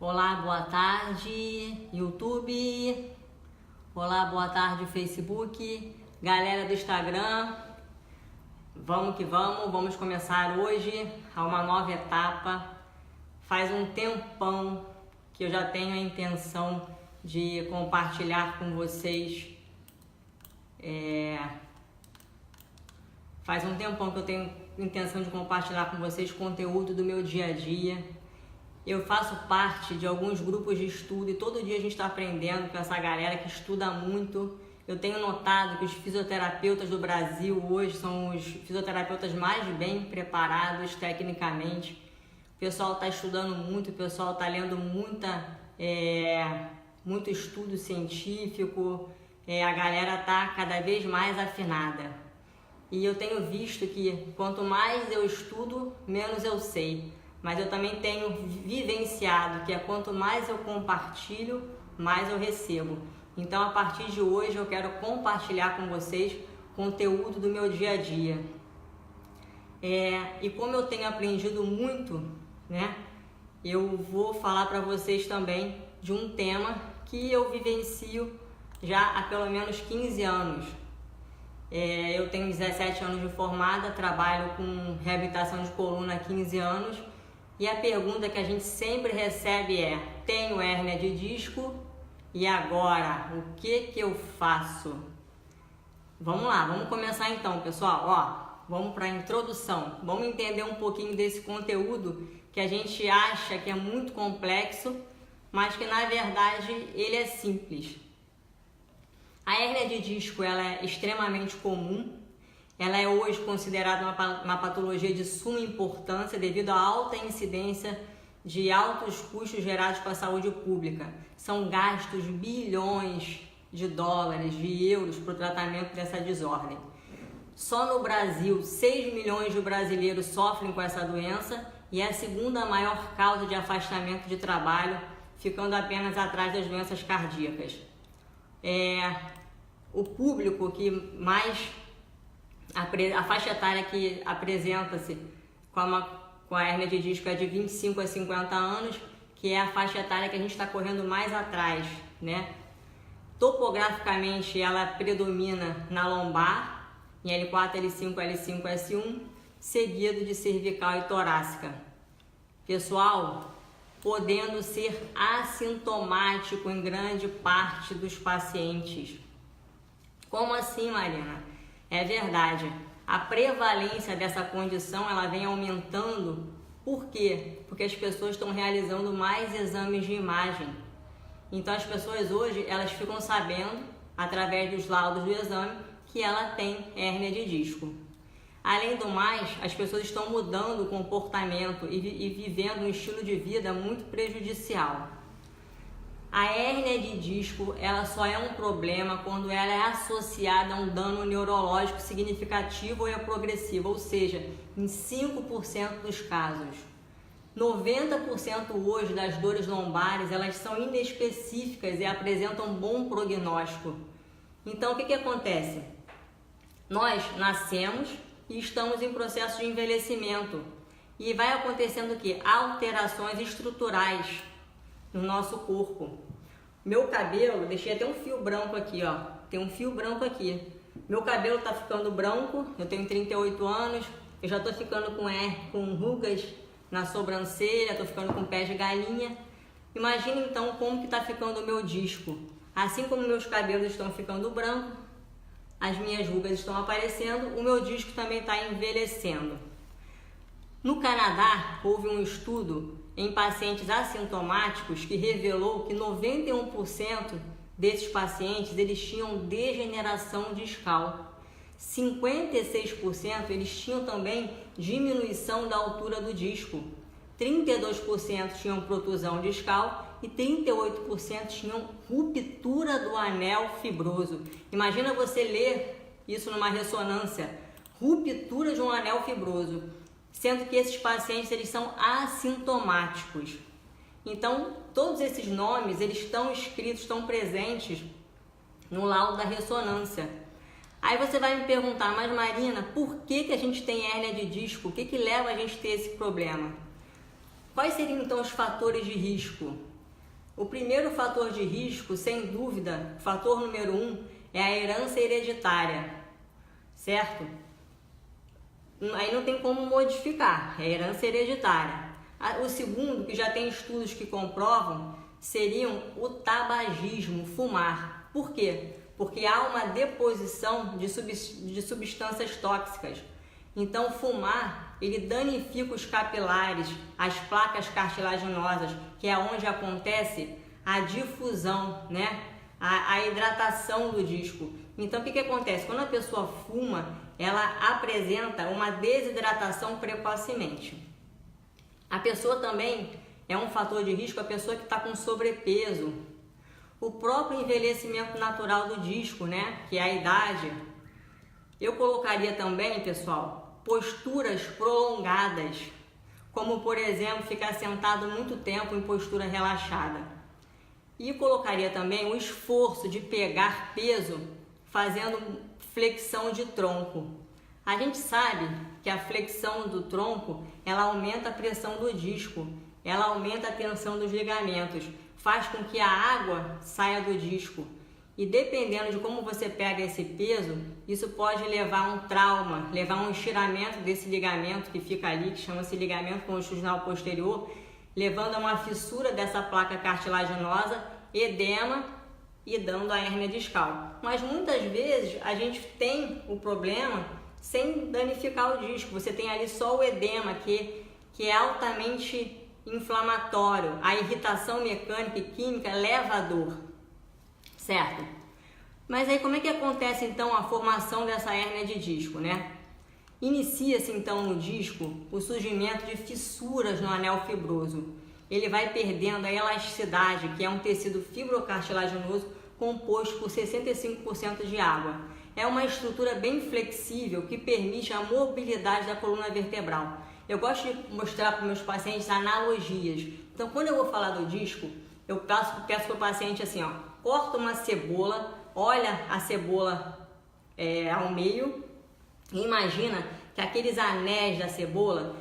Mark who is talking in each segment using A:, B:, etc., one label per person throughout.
A: Olá, boa tarde, YouTube. Olá, boa tarde, Facebook. Galera do Instagram. Vamos que vamos começar hoje a uma nova etapa. Faz um tempão que eu já tenho a intenção de compartilhar com vocês. Faz um tempão que eu tenho intenção de compartilhar com vocês conteúdo do meu dia a dia. Eu faço parte de alguns grupos de estudo e todo dia a gente está aprendendo com essa galera que estuda muito. Eu tenho notado que os fisioterapeutas do Brasil hoje são os fisioterapeutas mais bem preparados tecnicamente. O pessoal está estudando muito, o pessoal está lendo muito estudo científico, a galera está cada vez mais afinada. E eu tenho visto que quanto mais eu estudo, menos eu sei. Mas eu também tenho vivenciado que quanto mais eu compartilho, mais eu recebo. Então, a partir de hoje, eu quero compartilhar com vocês conteúdo do meu dia a dia. E como eu tenho aprendido muito, eu vou falar para vocês também de um tema que eu vivencio já há pelo menos 15 anos. Eu tenho 17 anos de formada, trabalho com reabilitação de coluna há 15 anos. E a pergunta que a gente sempre recebe é: tenho hérnia de disco e agora? O que eu faço? Vamos lá, vamos começar então, pessoal. Vamos para a introdução. Vamos entender um pouquinho desse conteúdo que a gente acha que é muito complexo, mas que na verdade ele é simples. A hérnia de disco ela é extremamente comum. Ela é hoje considerada uma patologia de suma importância devido à alta incidência de altos custos gerados para a saúde pública. São gastos bilhões de dólares, de euros para o tratamento dessa desordem. Só no Brasil, 6 milhões de brasileiros sofrem com essa doença e é a segunda maior causa de afastamento de trabalho, ficando apenas atrás das doenças cardíacas. O público que mais... A faixa etária que apresenta-se com a hérnia de disco é de 25 a 50 anos, que é a faixa etária que a gente está correndo mais atrás, Topograficamente, ela predomina na lombar, em L4, L5, L5, S1, seguido de cervical e torácica. Pessoal, podendo ser assintomático em grande parte dos pacientes. Como assim, Marina? É verdade, a prevalência dessa condição ela vem aumentando. Por quê? Porque as pessoas estão realizando mais exames de imagem. Então as pessoas hoje elas ficam sabendo, através dos laudos do exame, que ela tem hérnia de disco. Além do mais, as pessoas estão mudando o comportamento e vivendo um estilo de vida muito prejudicial. A hérnia de disco ela só é um problema quando ela é associada a um dano neurológico significativo ou é progressivo, ou seja, em 5% dos casos. 90% hoje das dores lombares elas são inespecíficas e apresentam bom prognóstico. Então, o que acontece? Nós nascemos e estamos em processo de envelhecimento e vai acontecendo o quê? Alterações estruturais no nosso corpo. Meu cabelo, deixei até um fio branco aqui, tem um fio branco aqui. Meu cabelo tá ficando branco, eu tenho 38 anos, eu já tô ficando com rugas na sobrancelha, tô ficando com pés de galinha. Imagina então como que tá ficando o meu disco. Assim como meus cabelos estão ficando brancos, as minhas rugas estão aparecendo, o meu disco também está envelhecendo. No Canadá, houve um estudo em pacientes assintomáticos que revelou que 91% desses pacientes eles tinham degeneração discal. 56% eles tinham também diminuição da altura do disco. 32% tinham protusão discal e 38% tinham ruptura do anel fibroso. Imagina você ler isso numa ressonância, ruptura de um anel fibroso. Sendo que esses pacientes eles são assintomáticos. Então, todos esses nomes eles estão escritos, estão presentes no laudo da ressonância. Aí você vai me perguntar, mas Marina, por que a gente tem hérnia de disco? O que leva a gente a ter esse problema? Quais seriam então os fatores de risco? o primeiro fator de risco, sem dúvida, fator número 1, é a herança hereditária, certo? Aí não tem como modificar, é a herança hereditária. O segundo, que já tem estudos que comprovam, seriam o tabagismo, fumar. Por quê? Porque há uma deposição de substâncias tóxicas. Então, fumar, ele danifica os capilares, as placas cartilaginosas, que é onde acontece a difusão, né? A hidratação do disco. Então, o que acontece? Quando a pessoa fuma, ela apresenta uma desidratação precocemente. A pessoa também é um fator de risco, a pessoa que está com sobrepeso. O próprio envelhecimento natural do disco, né? Que é a idade. Eu colocaria também, pessoal, posturas prolongadas, como por exemplo, ficar sentado muito tempo em postura relaxada. E colocaria também o esforço de pegar peso fazendo flexão de tronco. A gente sabe que a flexão do tronco, ela aumenta a pressão do disco, ela aumenta a tensão dos ligamentos, faz com que a água saia do disco. E dependendo de como você pega esse peso, isso pode levar a um trauma, levar a um estiramento desse ligamento que fica ali, que chama-se ligamento longitudinal posterior, levando a uma fissura dessa placa cartilaginosa, edema e dando a hérnia discal. Mas muitas vezes a gente tem o problema sem danificar o disco. Você tem ali só o edema, que é altamente inflamatório. A irritação mecânica e química leva à dor, certo? Mas aí como é que acontece então a formação dessa hérnia de disco, né? Inicia-se então no disco o surgimento de fissuras no anel fibroso. Ele vai perdendo a elasticidade, que é um tecido fibrocartilaginoso composto por 65% de água. É uma estrutura bem flexível que permite a mobilidade da coluna vertebral. Eu gosto de mostrar para os meus pacientes analogias. Então, quando eu vou falar do disco, eu peço para o paciente assim, ó, corta uma cebola, olha a cebola ao meio e imagina que aqueles anéis da cebola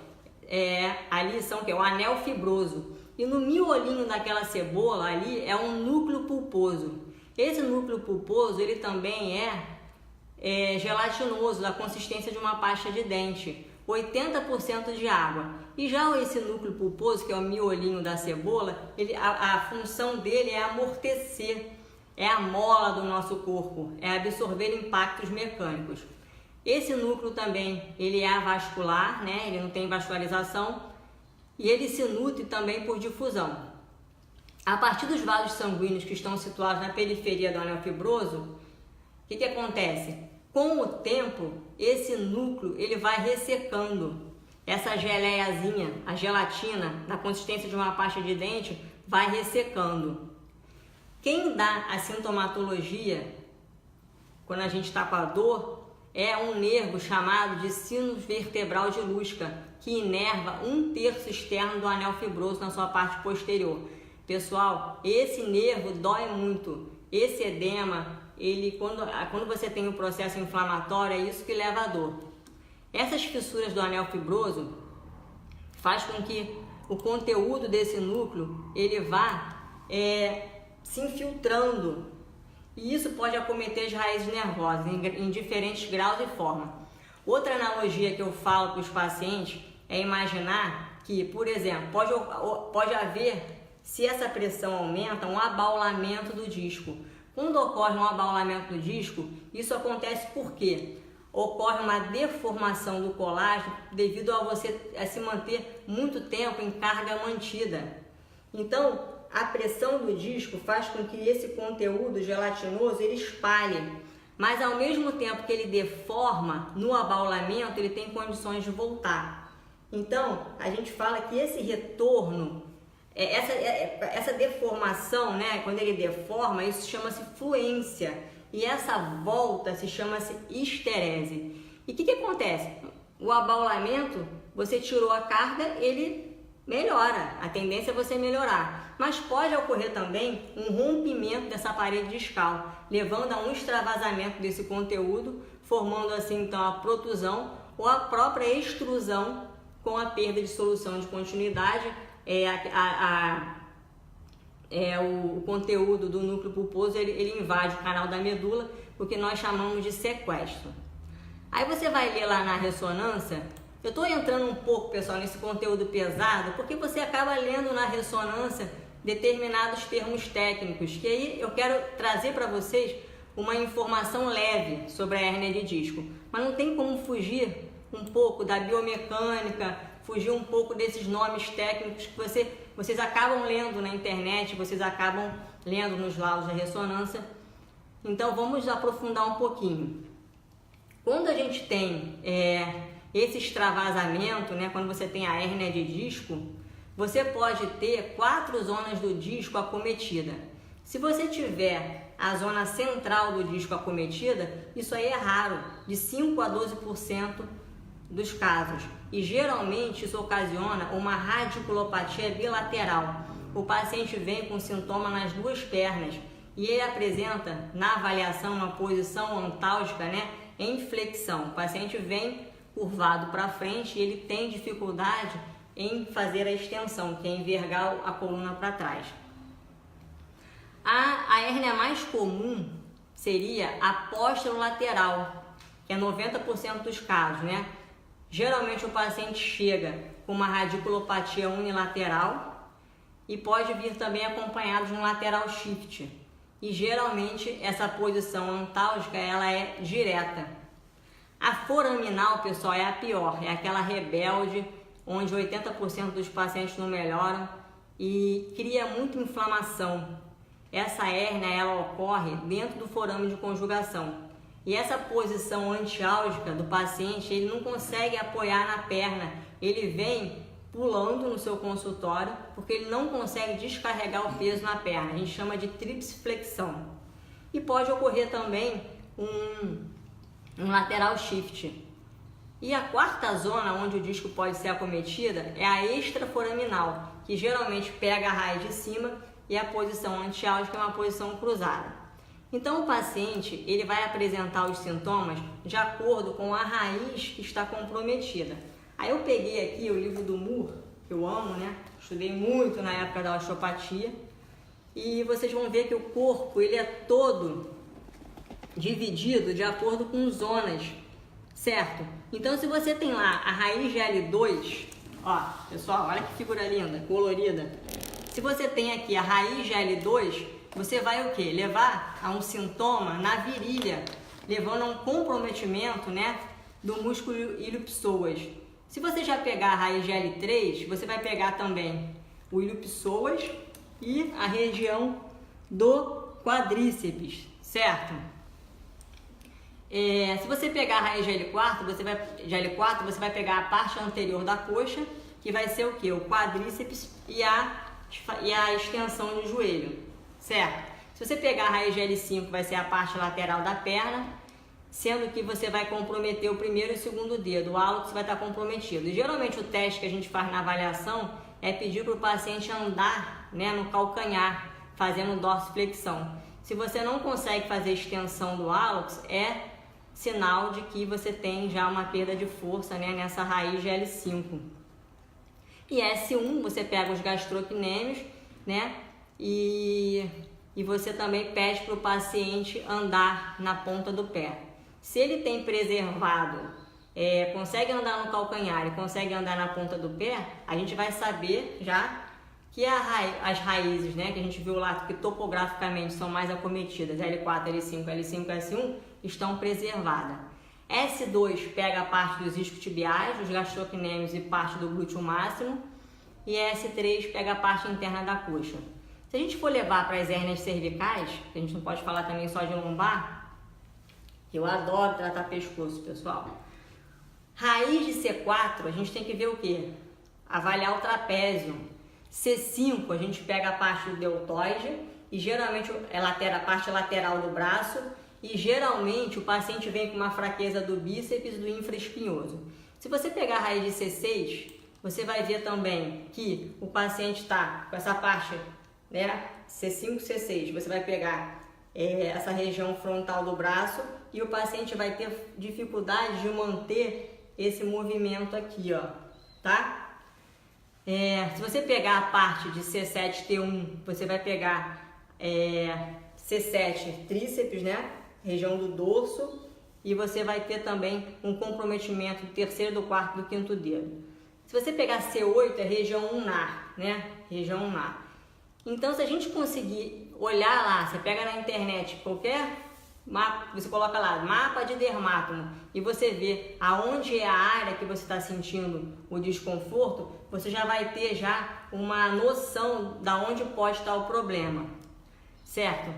A: ali são o anel fibroso. E no miolinho daquela cebola ali é um núcleo pulposo. Esse núcleo pulposo, ele também é gelatinoso, da consistência de uma pasta de dente. 80% de água. E já esse núcleo pulposo, que é o miolinho da cebola, a função dele é amortecer, é a mola do nosso corpo, é absorver impactos mecânicos. Esse núcleo também, ele é avascular, né? Ele não tem vascularização e ele se nutre também por difusão. A partir dos vasos sanguíneos que estão situados na periferia do anel fibroso, o que acontece? Com o tempo, esse núcleo ele vai ressecando. Essa geleiazinha, a gelatina, na consistência de uma pasta de dente, vai ressecando. Quem dá a sintomatologia, quando a gente está com a dor, é um nervo chamado de sino vertebral de Lusca, que inerva 1/3 externo do anel fibroso na sua parte posterior. Pessoal, esse nervo dói muito. Esse edema, quando você tem um processo inflamatório, é isso que leva à dor. Essas fissuras do anel fibroso faz com que o conteúdo desse núcleo ele vá se infiltrando, e isso pode acometer as raízes nervosas em diferentes graus e forma. Outra analogia que eu falo para os pacientes é imaginar que, por exemplo, pode haver, se essa pressão aumenta, um abaulamento do disco. Quando ocorre um abaulamento do disco, isso acontece porque ocorre uma deformação do colágeno devido a você se manter muito tempo em carga mantida. Então, a pressão do disco faz com que esse conteúdo gelatinoso ele espalhe, mas ao mesmo tempo que ele deforma no abaulamento, ele tem condições de voltar. Então, a gente fala que esse retorno, essa deformação, né, quando ele deforma, isso chama-se fluência, e essa volta se chama-se histerese. E o que acontece? O abaulamento, você tirou a carga, ele melhora, a tendência é você melhorar, mas pode ocorrer também um rompimento dessa parede discal, levando a um extravasamento desse conteúdo, formando assim então a protusão ou a própria extrusão com a perda de solução de continuidade, o conteúdo do núcleo pulposo ele invade o canal da medula, o que nós chamamos de sequestro. Aí você vai ler lá na ressonância. Eu estou entrando um pouco, pessoal, nesse conteúdo pesado, porque você acaba lendo na ressonância determinados termos técnicos, que aí eu quero trazer para vocês uma informação leve sobre a hérnia de disco, mas não tem como fugir um pouco da biomecânica, fugir um pouco desses nomes técnicos que vocês acabam lendo na internet, vocês acabam lendo nos laudos da ressonância. Então vamos aprofundar um pouquinho. Quando a gente tem esse extravasamento, né, quando você tem a hérnia de disco, você pode ter 4 zonas do disco acometida. Se você tiver a zona central do disco acometida, isso aí é raro, de 5 a 12% dos casos. E geralmente isso ocasiona uma radiculopatia bilateral. O paciente vem com sintoma nas 2 pernas e ele apresenta na avaliação uma posição antálgica, né, em flexão. O paciente vem curvado para frente e ele tem dificuldade em fazer a extensão, que é envergar a coluna para trás. A hérnia mais comum seria a posterolateral, que é 90% dos casos, né? Geralmente o paciente chega com uma radiculopatia unilateral e pode vir também acompanhado de um lateral shift. E geralmente essa posição antálgica ela é direta. A foraminal, pessoal, é a pior, é aquela rebelde, onde 80% dos pacientes não melhoram e cria muita inflamação. Essa hérnia ela ocorre dentro do forame de conjugação. E essa posição antiálgica do paciente, ele não consegue apoiar na perna, ele vem pulando no seu consultório porque ele não consegue descarregar o peso na perna. A gente chama de tripsflexão. E pode ocorrer também um lateral shift. E a 4ª zona onde o disco pode ser acometida é a extraforaminal, que geralmente pega a raiz de cima e a posição antiálgica é uma posição cruzada. Então o paciente ele vai apresentar os sintomas de acordo com a raiz que está comprometida. Aí eu peguei aqui o livro do Moore, que eu amo, né? Estudei muito na época da osteopatia, e vocês vão ver que o corpo ele é todo dividido de acordo com zonas, certo? Então se você tem lá a raiz de L2, ó, pessoal, olha que figura linda, colorida. Se você tem aqui a raiz de L2, você vai o quê? Levar a um sintoma na virilha, levando a um comprometimento, né, do músculo ilho-psoas. Se você já pegar a raiz de L3, você vai pegar também o ilho-psoas e a região do quadríceps, certo? Se você pegar a raiz de L4, você vai pegar a parte anterior da coxa, que vai ser o quê? O quadríceps e a extensão do joelho, certo? Se você pegar a raiz de L5, vai ser a parte lateral da perna, sendo que você vai comprometer o primeiro e o segundo dedo, o hálux vai estar comprometido. E geralmente o teste que a gente faz na avaliação é pedir para o paciente andar, né, no calcanhar, fazendo dorsiflexão. Se você não consegue fazer extensão do hálux, é sinal de que você tem já uma perda de força, né, nessa raiz de L5. E S1, você pega os gastrocnêmios, né, e você também pede para o paciente andar na ponta do pé. Se ele tem preservado, consegue andar no calcanhar e consegue andar na ponta do pé, a gente vai saber já que as raízes, né, que a gente viu lá, que topograficamente são mais acometidas, L4, L5, L5, S1, estão preservadas. S2 pega a parte dos isquiotibiais, os gastrocnêmios e parte do glúteo máximo, e S3 pega a parte interna da coxa. Se a gente for levar para as hérnias cervicais, que a gente não pode falar também só de lombar, eu adoro tratar pescoço, pessoal. Raiz de C4, a gente tem que ver o quê? Avaliar o trapézio. C5, a gente pega a parte do deltoide e geralmente a parte lateral do braço, e geralmente o paciente vem com uma fraqueza do bíceps e do infraespinhoso. Se você pegar a raiz de C6, você vai ver também que o paciente está com essa parte, né, C5, C6, você vai pegar essa região frontal do braço e o paciente vai ter dificuldade de manter esse movimento aqui, ó, tá? Se você pegar a parte de C7 T1, você vai pegar C7 tríceps, né? Região do dorso, e você vai ter também um comprometimento do terceiro, do quarto e do quinto dedo. Se você pegar C8, é região ulnar, né? Região ulnar. Então, se a gente conseguir olhar lá, você pega na internet qualquer mapa, você coloca lá, mapa de dermátomo, e você vê aonde é a área que você está sentindo o desconforto, você já vai ter já uma noção da onde pode estar o problema, certo?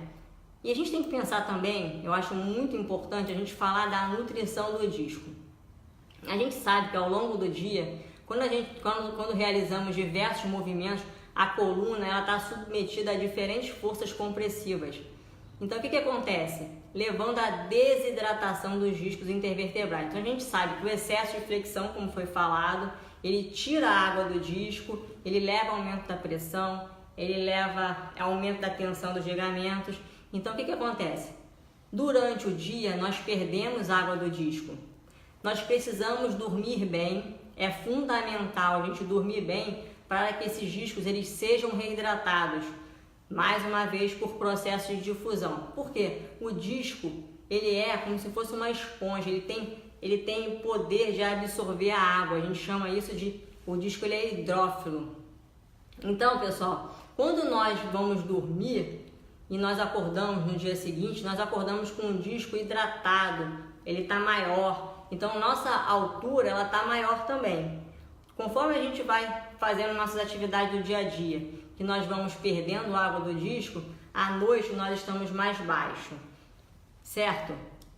A: E a gente tem que pensar também, eu acho muito importante a gente falar da nutrição do disco. A gente sabe que ao longo do dia, quando realizamos diversos movimentos, a coluna ela está submetida a diferentes forças compressivas. Então o que acontece? Levando à desidratação dos discos intervertebrais. Então a gente sabe que o excesso de flexão, como foi falado, ele tira a água do disco, ele leva ao aumento da pressão, ele leva ao aumento da tensão dos ligamentos. Então o que acontece? Durante o dia nós perdemos água do disco. Nós precisamos dormir bem, é fundamental a gente dormir bem para que esses discos eles sejam reidratados, mais uma vez por processo de difusão. Por quê? O disco ele é como se fosse uma esponja, ele tem o poder de absorver a água, a gente chama isso de, o disco ele é hidrófilo. Então pessoal, quando nós vamos dormir e nós acordamos no dia seguinte, nós acordamos com um disco hidratado, ele está maior, então nossa altura ela está maior também. Conforme a gente vai fazendo nossas atividades do dia a dia, que nós vamos perdendo água do disco, à noite nós estamos mais baixo, certo?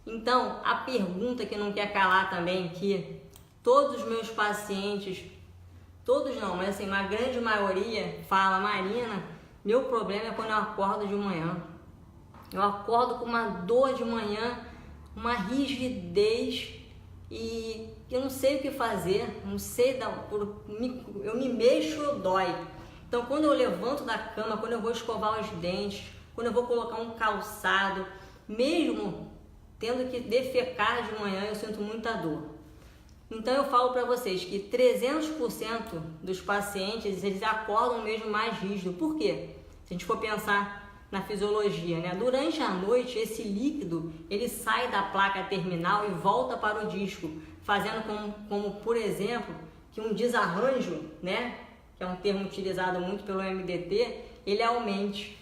A: Então, a pergunta que não quer calar também, que todos os meus pacientes, todos não, mas assim, uma grande maioria fala, Marina, meu problema é quando eu acordo de manhã. Eu acordo com uma dor de manhã, uma rigidez e eu não sei o que fazer, não sei, eu me mexo, dói. Então, quando eu levanto da cama, quando eu vou escovar os dentes, quando eu vou colocar um calçado, mesmo tendo que defecar de manhã, eu sinto muita dor. Então, eu falo para vocês que 300% dos pacientes, eles acordam mesmo mais rígido. Por quê? Se a gente for pensar na fisiologia, né? Durante a noite, esse líquido, ele sai da placa terminal e volta para o disco, fazendo como por exemplo, que um desarranjo, né? Que é um termo utilizado muito pelo MDT, ele aumente.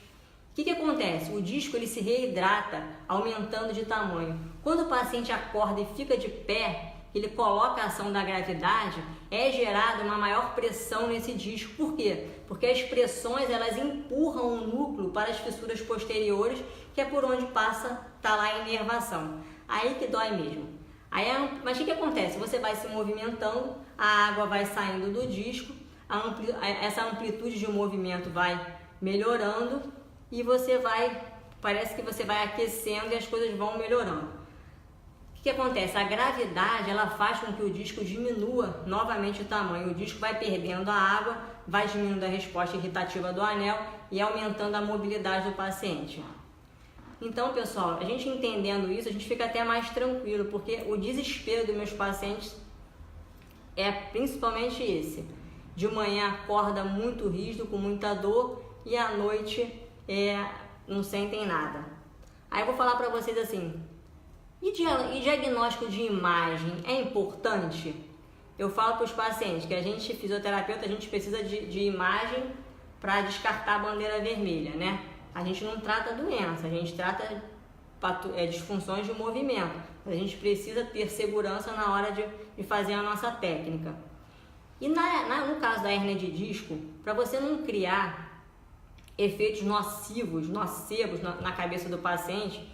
A: O que acontece? O disco ele se reidrata, aumentando de tamanho. Quando o paciente acorda e fica de pé, ele coloca a ação da gravidade, é gerada uma maior pressão nesse disco. Por quê? Porque as pressões elas empurram o núcleo para as fissuras posteriores, que é por onde passa, tá lá a inervação. Aí que dói mesmo. Mas o que acontece? Você vai se movimentando, a água vai saindo do disco, essa amplitude de movimento vai melhorando e parece que você vai aquecendo e as coisas vão melhorando. O que acontece? A gravidade ela faz com que o disco diminua novamente o tamanho. O disco vai perdendo a água, vai diminuindo a resposta irritativa do anel e aumentando a mobilidade do paciente. Então, pessoal, a gente entendendo isso, a gente fica até mais tranquilo, porque o desespero dos meus pacientes é principalmente esse. De manhã acorda muito rígido, com muita dor, e à noite não sentem nada. Aí eu vou falar para vocês assim, e diagnóstico de imagem é importante? Eu falo para os pacientes que a gente, fisioterapeuta, a gente precisa de imagem para descartar a bandeira vermelha, né? A gente não trata doença, a gente trata disfunções de movimento. A gente precisa ter segurança na hora de fazer a nossa técnica. E no caso da hérnia de disco, para você não criar efeitos nocivos na cabeça do paciente,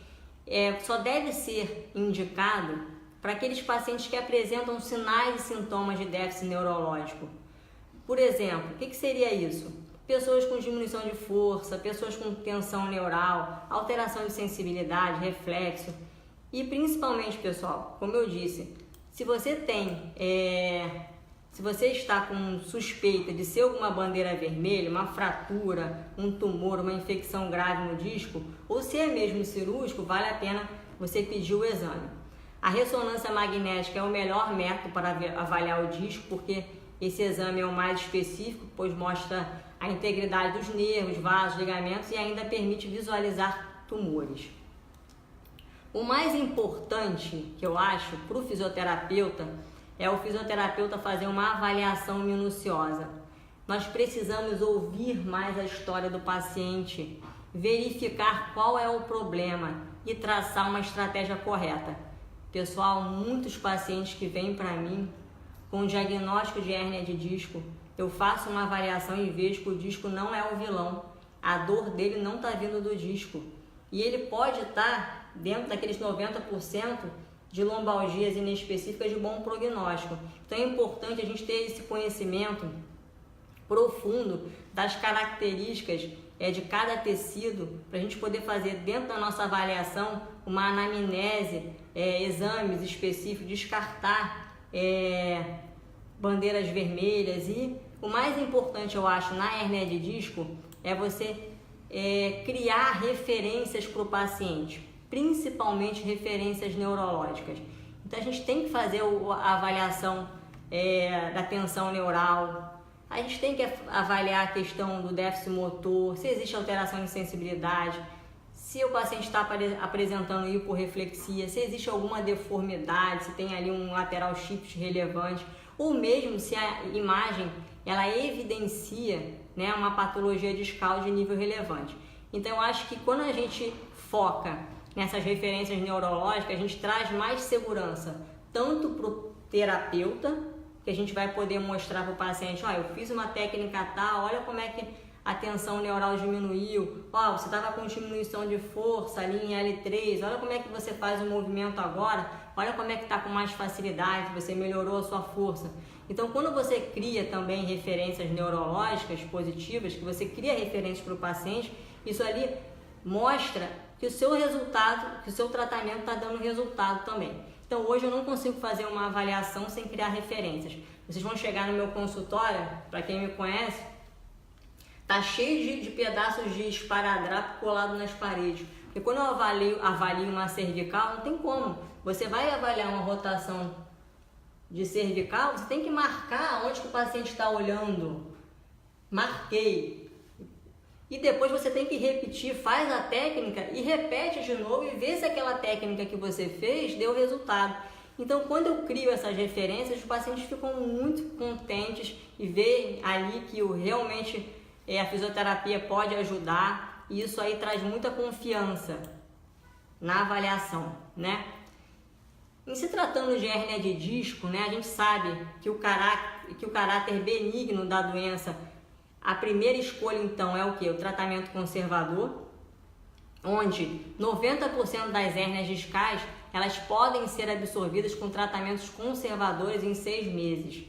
A: só deve ser indicado para aqueles pacientes que apresentam sinais e sintomas de déficit neurológico. Por exemplo, o que seria isso? Pessoas com diminuição de força, pessoas com tensão neural, alteração de sensibilidade, reflexo. E principalmente, pessoal, como eu disse, se você está com suspeita de ser alguma bandeira vermelha, uma fratura, um tumor, uma infecção grave no disco, ou se é mesmo cirúrgico, vale a pena você pedir o exame. A ressonância magnética é o melhor método para avaliar o disco, porque esse exame é o mais específico, pois mostra a integridade dos nervos, vasos, ligamentos e ainda permite visualizar tumores. O mais importante que eu acho para o fisioterapeuta é o fisioterapeuta fazer uma avaliação minuciosa. Nós precisamos ouvir mais a história do paciente, verificar qual é o problema e traçar uma estratégia correta. Pessoal, muitos pacientes que vêm para mim com diagnóstico de hérnia de disco, eu faço uma avaliação e vejo que o disco não é o vilão. A dor dele não está vindo do disco. E ele pode estar dentro daqueles 90% de lombalgias inespecíficas de bom prognóstico. Então é importante a gente ter esse conhecimento profundo das características de cada tecido, para a gente poder fazer dentro da nossa avaliação uma anamnese, exames específicos, descartar bandeiras vermelhas. E o mais importante, eu acho, na hérnia de disco é você criar referências para o paciente, principalmente referências neurológicas. Então a gente tem que fazer a avaliação da tensão neural. A gente tem que avaliar a questão do déficit motor, se existe alteração de sensibilidade, se o paciente está apresentando hiporreflexia, se existe alguma deformidade, se tem ali um lateral shift relevante, ou mesmo se a imagem ela evidencia, né, uma patologia discal de nível relevante. Então eu acho que quando a gente foca nessas referências neurológicas, a gente traz mais segurança, tanto para o terapeuta, que a gente vai poder mostrar para o paciente, ó, eu fiz uma técnica tal, olha como é que a tensão neural diminuiu, ó, você estava com diminuição de força ali em L3, olha como é que você faz o movimento agora, olha como é que está com mais facilidade, você melhorou a sua força. Então, quando você cria também referências neurológicas positivas, que você cria referências para o paciente, isso ali mostra que o seu resultado, que o seu tratamento está dando resultado também. Então, hoje eu não consigo fazer uma avaliação sem criar referências. Vocês vão chegar no meu consultório, para quem me conhece, tá cheio de pedaços de esparadrapo colado nas paredes. Porque quando eu avalio uma cervical, não tem como. Você vai avaliar uma rotação de cervical, você tem que marcar onde que o paciente está olhando. Marquei. E depois você tem que repetir, faz a técnica e repete de novo e vê se aquela técnica que você fez deu resultado. Então, quando eu crio essas referências, os pacientes ficam muito contentes e veem ali que realmente a fisioterapia pode ajudar, e isso aí traz muita confiança na avaliação, né? Em se tratando de hérnia de disco, né, a gente sabe que o caráter benigno da doença, a primeira escolha então é o que? O tratamento conservador, onde 90% das hérnias discais elas podem ser absorvidas com tratamentos conservadores em 6 meses.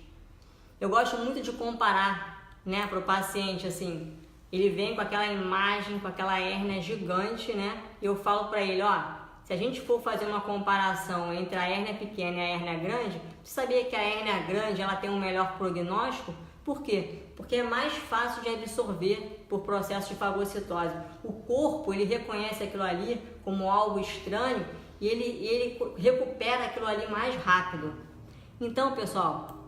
A: Eu gosto muito de comparar, né, para o paciente, assim, ele vem com aquela imagem, com aquela hérnia gigante, né, e eu falo para ele, ó, se a gente for fazer uma comparação entre a hérnia pequena e a hérnia grande, você sabia que a hérnia grande ela tem um melhor prognóstico? Por quê? Porque é mais fácil de absorver por processo de fagocitose. O corpo ele reconhece aquilo ali como algo estranho e ele recupera aquilo ali mais rápido. Então, pessoal,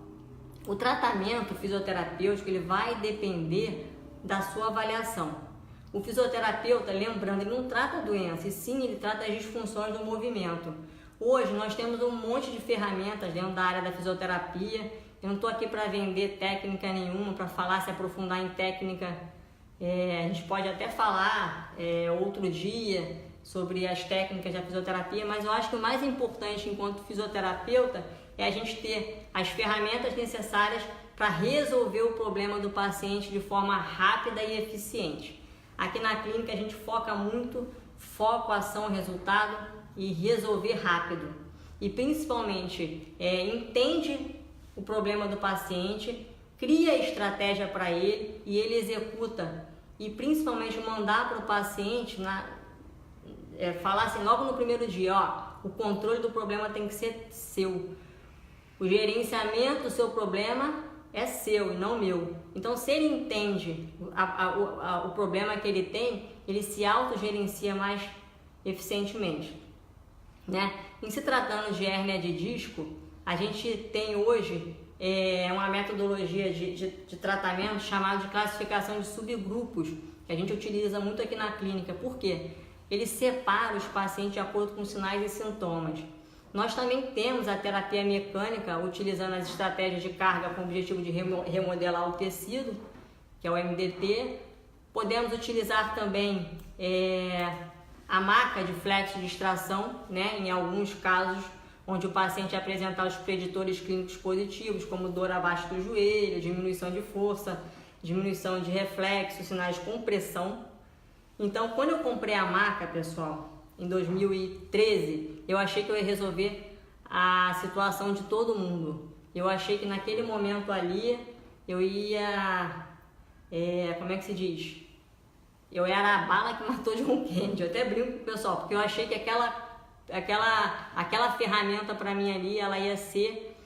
A: o tratamento fisioterapêutico ele vai depender da sua avaliação. O fisioterapeuta, lembrando, ele não trata a doença, e sim ele trata as disfunções do movimento. Hoje nós temos um monte de ferramentas dentro da área da fisioterapia. Eu não estou aqui para vender técnica nenhuma, para falar, se aprofundar em técnica. A gente pode até falar outro dia sobre as técnicas da fisioterapia, mas eu acho que o mais importante enquanto fisioterapeuta é a gente ter as ferramentas necessárias para resolver o problema do paciente de forma rápida e eficiente. Aqui na clínica a gente foca muito, foco, ação, resultado e resolver rápido. E principalmente entende o problema do paciente, cria estratégia para ele e ele executa. E principalmente mandar para o paciente, falar assim logo no primeiro dia, ó, o controle do problema tem que ser seu. O gerenciamento do seu problema é seu e não meu. Então, se ele entende o problema que ele tem, ele se autogerencia mais eficientemente, né? Em se tratando de hérnia de disco, a gente tem hoje uma metodologia de tratamento chamada de classificação de subgrupos, que a gente utiliza muito aqui na clínica. Por quê? Ele separa os pacientes de acordo com sinais e sintomas. Nós também temos a terapia mecânica, utilizando as estratégias de carga com o objetivo de remodelar o tecido, que é o MDT. Podemos utilizar também a maca de flexo de extração, né, em alguns casos onde o paciente apresentar os preditores clínicos positivos, como dor abaixo do joelho, diminuição de força, diminuição de reflexo, sinais de compressão. Então, quando eu comprei a maca, pessoal, em 2013, eu achei que eu ia resolver a situação de todo mundo. Eu achei que naquele momento ali, eu ia... como é que se diz? Eu era a bala que matou John Kennedy. Eu até brinco com o pessoal, porque eu achei que aquela ferramenta para mim ali, ela ia ser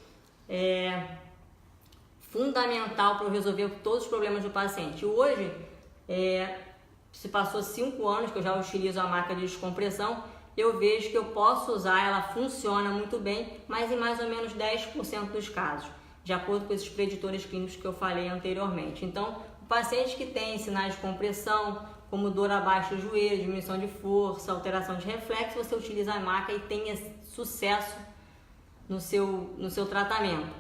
A: fundamental para eu resolver todos os problemas do paciente. Hoje, se passou 5 anos que eu já utilizo a maca de descompressão, eu vejo que eu posso usar, ela funciona muito bem, mas em mais ou menos 10% dos casos, de acordo com esses preditores clínicos que eu falei anteriormente. Então, o paciente que tem sinais de compressão, como dor abaixo do joelho, diminuição de força, alteração de reflexo, você utiliza a maca e tenha sucesso no seu tratamento.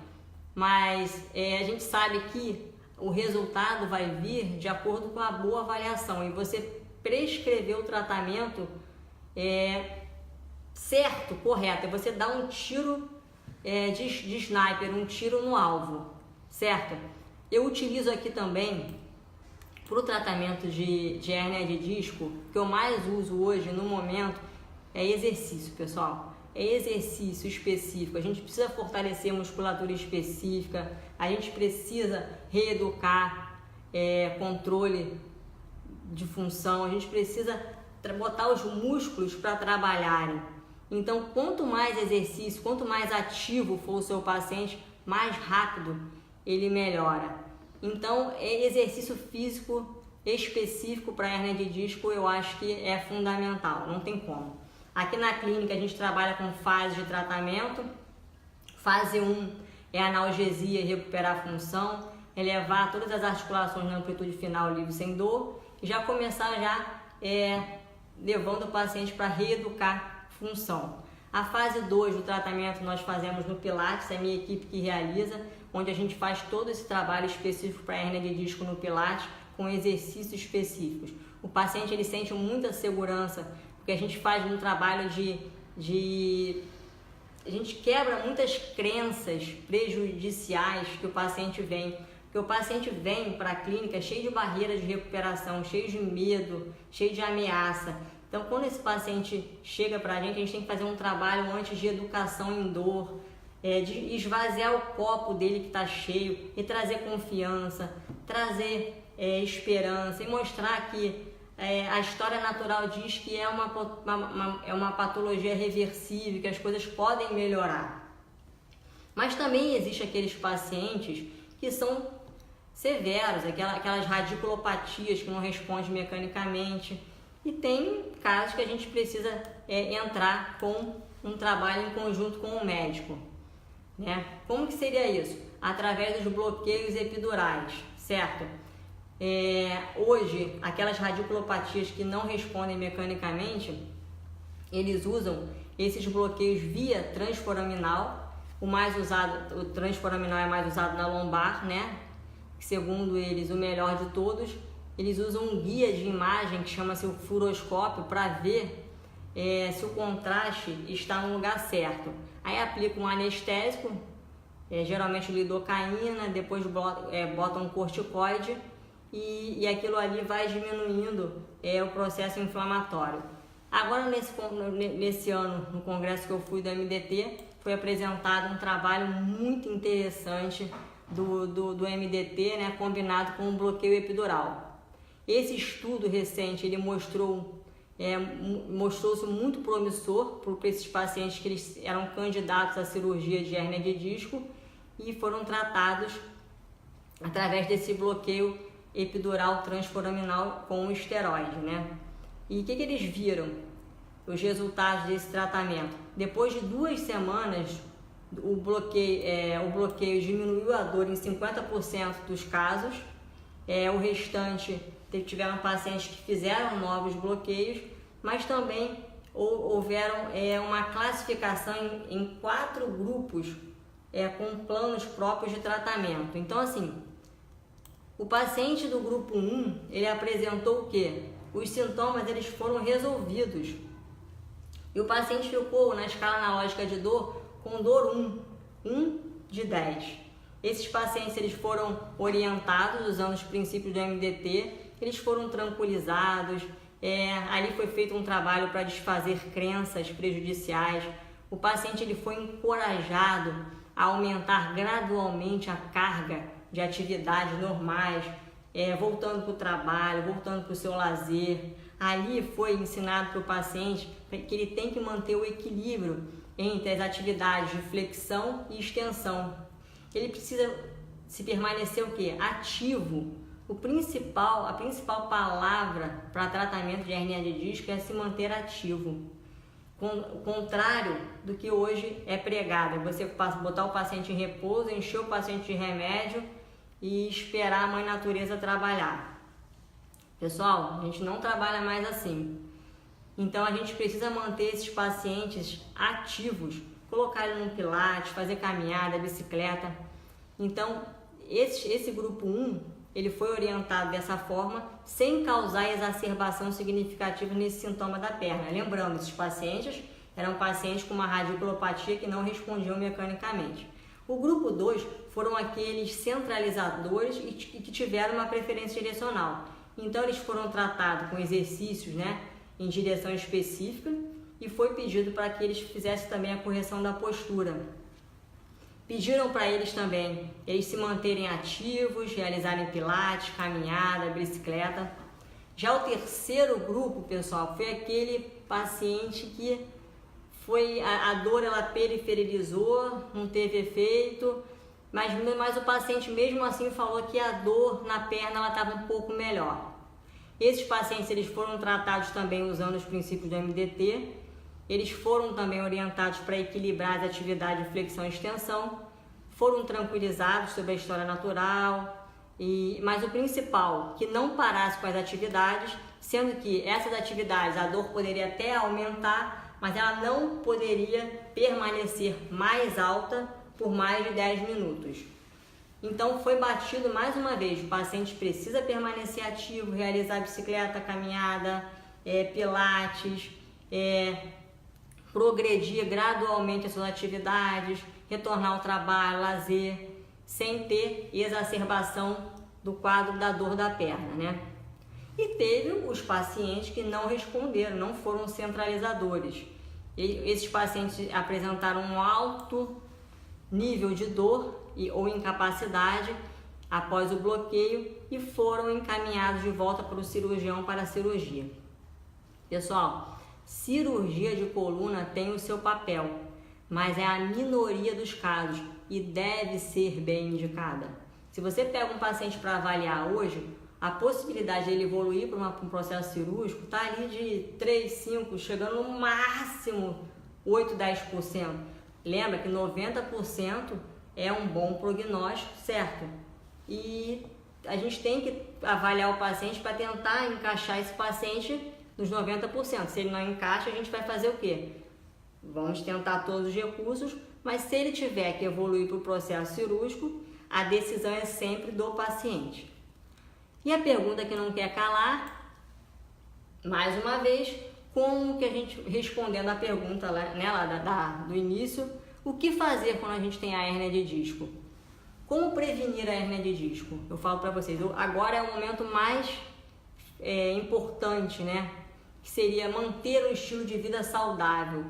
A: Mas a gente sabe que o resultado vai vir de acordo com a boa avaliação e você prescrever o tratamento certo, correto. Você dá um tiro de sniper, um tiro no alvo, certo? Eu utilizo aqui também para o tratamento de hérnia de disco, que eu mais uso hoje no momento é exercício, pessoal. É exercício específico. A gente precisa fortalecer a musculatura específica, a gente precisa reeducar controle de função, a gente precisa botar os músculos para trabalharem. Então, quanto mais exercício, quanto mais ativo for o seu paciente, mais rápido ele melhora. Então, exercício físico específico para hérnia de disco eu acho que é fundamental, não tem como. Aqui na clínica a gente trabalha com fases de tratamento. Fase 1 é analgesia e recuperar a função, elevar todas as articulações na amplitude final livre sem dor e já começar levando o paciente para reeducar função. A fase 2 do tratamento nós fazemos no Pilates, é a minha equipe que realiza, onde a gente faz todo esse trabalho específico para hérnia de disco no Pilates, com exercícios específicos. O paciente ele sente muita segurança, porque a gente faz um trabalho a gente quebra muitas crenças prejudiciais que o paciente vem. Porque o paciente vem para a clínica cheio de barreiras de recuperação, cheio de medo, cheio de ameaça. Então, quando esse paciente chega para a gente tem que fazer um trabalho antes de educação em dor, de esvaziar o copo dele que está cheio e trazer confiança, trazer esperança e mostrar que a história natural diz que é uma patologia reversível, que as coisas podem melhorar. Mas também existem aqueles pacientes que são severos, aquelas radiculopatias que não respondem mecanicamente. E tem casos que a gente precisa entrar com um trabalho em conjunto com o médico. Né? Como que seria isso? Através dos bloqueios epidurais, certo? Hoje, aquelas radiculopatias que não respondem mecanicamente, eles usam esses bloqueios via transforaminal. O transforaminal é mais usado na lombar, né? Segundo eles, o melhor de todos. Eles usam um guia de imagem que chama-se o fluoroscópio para ver se o contraste está no lugar certo. Aí aplica um anestésico, geralmente lidocaína, depois bota um corticoide e aquilo ali vai diminuindo o processo inflamatório. Agora nesse ano, no congresso que eu fui do MDT, foi apresentado um trabalho muito interessante do MDT, né, combinado com um bloqueio epidural. Esse estudo recente ele mostrou-se muito promissor para esses pacientes que eles eram candidatos à cirurgia de hérnia de disco e foram tratados através desse bloqueio epidural transforaminal com esteroide, né? E o que eles viram? Os resultados desse tratamento. Depois de 2 semanas o bloqueio diminuiu a dor em 50% dos casos. O restante tiveram pacientes que fizeram novos bloqueios, mas também houveram uma classificação em 4 grupos com planos próprios de tratamento. Então, assim, o paciente do grupo 1, ele apresentou o quê? Os sintomas eles foram resolvidos. E o paciente ficou na escala analógica de dor com dor 1 de 10. Esses pacientes eles foram orientados usando os princípios do MDT, eles foram tranquilizados, ali foi feito um trabalho para desfazer crenças prejudiciais. O paciente ele foi encorajado a aumentar gradualmente a carga de atividades normais, voltando para o trabalho, voltando para o seu lazer. Ali foi ensinado para o paciente que ele tem que manter o equilíbrio entre as atividades de flexão e extensão. Ele precisa se permanecer o quê? Ativo. A principal palavra para tratamento de hernia de disco é se manter ativo. O contrário do que hoje é pregado, você botar o paciente em repouso, encher o paciente de remédio e esperar a mãe natureza trabalhar. Pessoal, a gente não trabalha mais assim. Então a gente precisa manter esses pacientes ativos, colocar ele no pilates, fazer caminhada, bicicleta. Então esse grupo 1, ele foi orientado dessa forma, sem causar exacerbação significativa nesse sintoma da perna. Lembrando, esses pacientes eram pacientes com uma radiculopatia que não respondiam mecanicamente. O grupo 2 foram aqueles centralizadores e que tiveram uma preferência direcional. Então eles foram tratados com exercícios, em direção específica, e foi pedido para que eles fizessem também a correção da postura. Pediram para eles também se manterem ativos, realizarem pilates, caminhada, bicicleta. Já o terceiro grupo, pessoal, foi aquele paciente que a dor ela periferizou, não teve efeito, mas o paciente mesmo assim falou que a dor na perna estava um pouco melhor. Esses pacientes eles foram tratados também usando os princípios do MDT. Eles foram também orientados para equilibrar as atividades de flexão e extensão, foram tranquilizados sobre a história natural, mas o principal, que não parasse com as atividades, sendo que essas atividades a dor poderia até aumentar, mas ela não poderia permanecer mais alta por mais de 10 minutos. Então foi batido mais uma vez, o paciente precisa permanecer ativo, realizar bicicleta, caminhada, pilates, progredir gradualmente as suas atividades, retornar ao trabalho, lazer, sem ter exacerbação do quadro da dor da perna, E teve os pacientes que não responderam, não foram centralizadores. Esses pacientes apresentaram um alto nível de dor ou incapacidade após o bloqueio e foram encaminhados de volta para o cirurgião para a cirurgia. Pessoal, cirurgia de coluna tem o seu papel, mas é a minoria dos casos e deve ser bem indicada. Se você pega um paciente para avaliar hoje, a possibilidade de ele evoluir para um processo cirúrgico está ali de 3, 5, chegando no máximo 8, 10%. Lembra que 90% é um bom prognóstico, certo? E a gente tem que avaliar o paciente para tentar encaixar esse paciente nos 90%. Se ele não encaixa, a gente vai fazer o quê? Vamos tentar todos os recursos, mas se ele tiver que evoluir para o processo cirúrgico, a decisão é sempre do paciente. E a pergunta que não quer calar, mais uma vez, como que a gente, respondendo a pergunta do início, o que fazer quando a gente tem a hérnia de disco? Como prevenir a hérnia de disco? Eu falo para vocês, agora é o momento mais importante, que seria manter um estilo de vida saudável.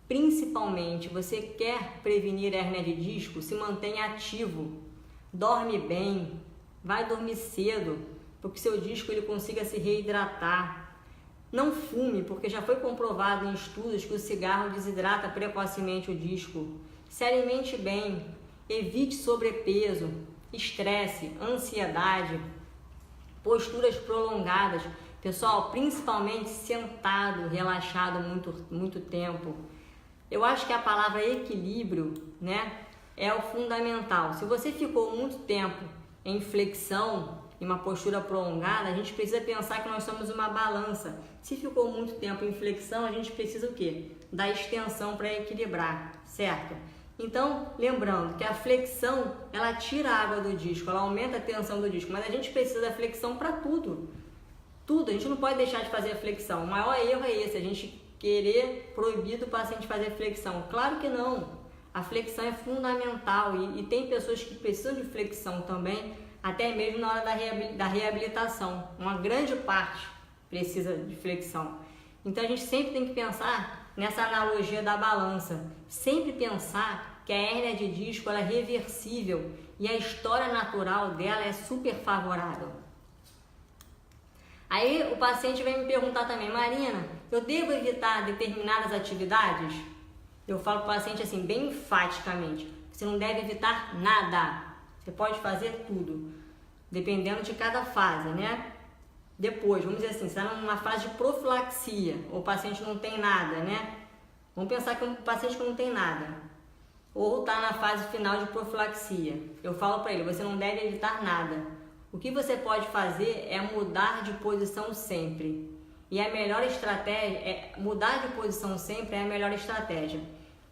A: Principalmente, você quer prevenir a hérnia de disco, se mantenha ativo, dorme bem, vai dormir cedo, para que seu disco ele consiga se reidratar. Não fume, porque já foi comprovado em estudos que o cigarro desidrata precocemente o disco. Se alimente bem, evite sobrepeso, estresse, ansiedade, posturas prolongadas. Pessoal, principalmente sentado, relaxado muito tempo. Eu acho que a palavra equilíbrio, né, é o fundamental. Se você ficou muito tempo em flexão, em uma postura prolongada, a gente precisa pensar que nós somos uma balança. Se ficou muito tempo em flexão, a gente precisa o quê? Da extensão para equilibrar, certo? Então, lembrando que a flexão, ela tira a água do disco, ela aumenta a tensão do disco, mas a gente precisa da flexão para tudo. Tudo, a gente não pode deixar de fazer a flexão. O maior erro é esse, a gente querer proibir do paciente fazer flexão. Claro que não. A flexão é fundamental e tem pessoas que precisam de flexão também, até mesmo na hora da reabilitação. Uma grande parte precisa de flexão. Então a gente sempre tem que pensar nessa analogia da balança. Sempre pensar que a hérnia de disco ela é reversível e a história natural dela é super favorável. Aí o paciente vai me perguntar também, Marina, eu devo evitar determinadas atividades? Eu falo para o paciente assim, bem enfaticamente, você não deve evitar nada. Você pode fazer tudo, dependendo de cada fase, né? Depois, vamos dizer assim, você está numa fase de profilaxia, o paciente não tem nada, né? Vamos pensar que é um paciente que não tem nada, ou está na fase final de profilaxia. Eu falo para ele, você não deve evitar nada. O que você pode fazer é mudar de posição sempre. E a melhor estratégia mudar de posição sempre é a melhor estratégia.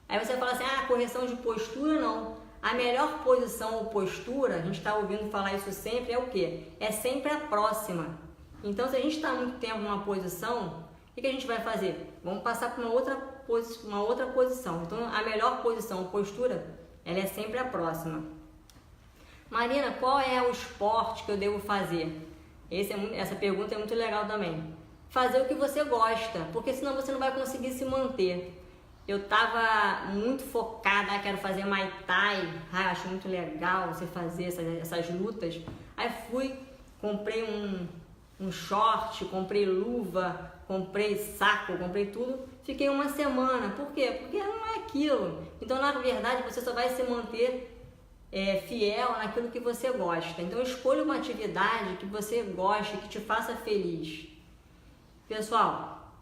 A: Aí você fala assim, correção de postura não. A melhor posição ou postura, a gente está ouvindo falar isso sempre, é o quê? É sempre a próxima. Então, se a gente está muito tempo numa posição, o que a gente vai fazer? Vamos passar para uma outra posição. Então, a melhor posição ou postura, ela é sempre a próxima. Marina, qual é o esporte que eu devo fazer? Essa pergunta é muito legal também. Fazer o que você gosta, porque senão você não vai conseguir se manter. Eu estava muito focada, quero fazer Muay Thai, acho muito legal você fazer essas lutas. Aí fui, comprei um short, comprei luva, comprei saco, comprei tudo. Fiquei uma semana, por quê? Porque não é aquilo. Então, na verdade, você só vai se manter fiel naquilo que você gosta. Então, escolha uma atividade que você goste, que te faça feliz. Pessoal,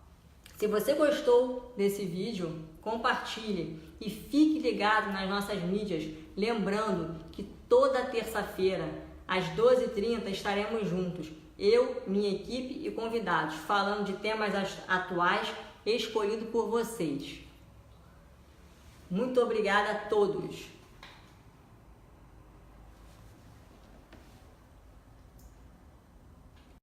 A: se você gostou desse vídeo, compartilhe e fique ligado nas nossas mídias, lembrando que toda terça-feira, às 12h30, estaremos juntos, eu, minha equipe e convidados, falando de temas atuais escolhidos por vocês. Muito obrigada a todos!